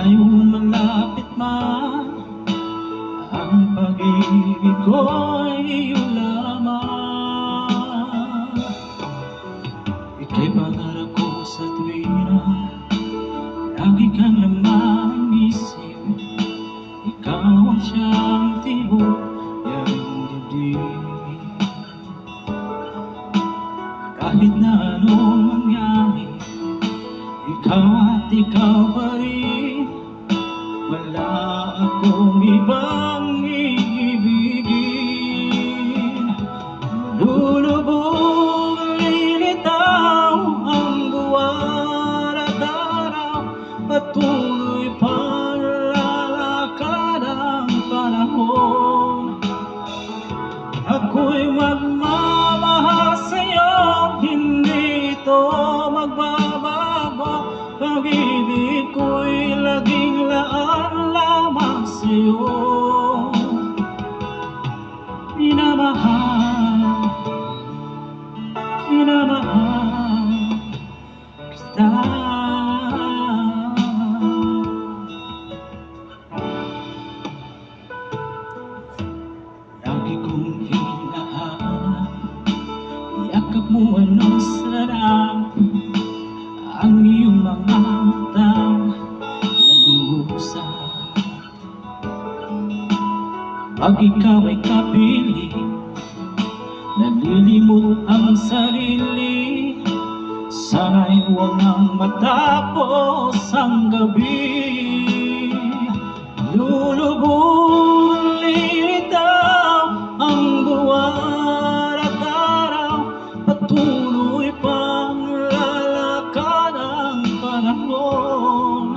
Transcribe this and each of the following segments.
Malayo malapit man, ang pag-ibig ko'y iyo lamang. Ika'y pangarap ko sa tuwina, lagi kang laman ng isip. Ikaw ang siyang tibok ng dibdib. Kahit na anong mangyari, ikaw at ikaw pa rin. Wala akong ibang iibigin. Lulubog, lilitaw ang buwan at araw, patuloy pang lalakad ang panahon. Ako'y magmamahal sa'yo, hindi ito magbabago. Pag-ibig ko'y laging laan lamang sa'yo. Minamahal, minamahal kita. Lagi kong hinahanap, yakap mo anong sarap, ang iyong mga matang nag-uusap. Pag ikaw ay kapiling, nalilimot ang sarili. Sana'y huwag nang matapos ang gabi. Lulubog, lilitaw ang buwan at araw, patuloy pang lalakad ang panahon.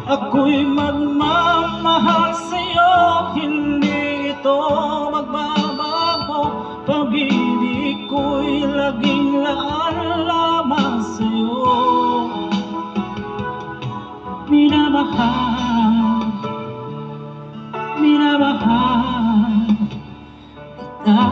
Ako'y magmamahal sa'yo, hindi ito magbabago. Pag-ibig ko'y laging laan lamang sa'yo. Minamahal, minamahal kita.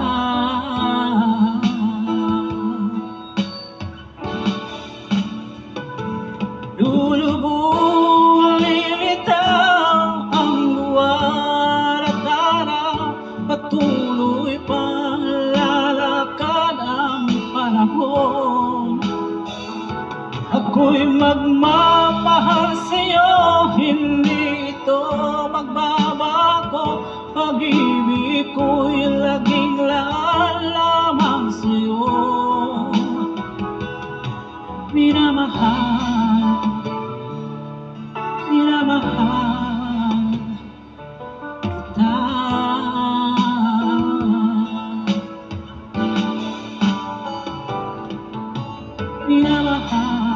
Lulubog, lilitaw ang buwan at araw, patuloy pang lalakad ang panahon. Ako'y magmamahal sa'yo, hindi ito magbabago. Pag-ibig ko'y laging laan lamang sa'yo. Minamahal, minamahal kita. Minamahal.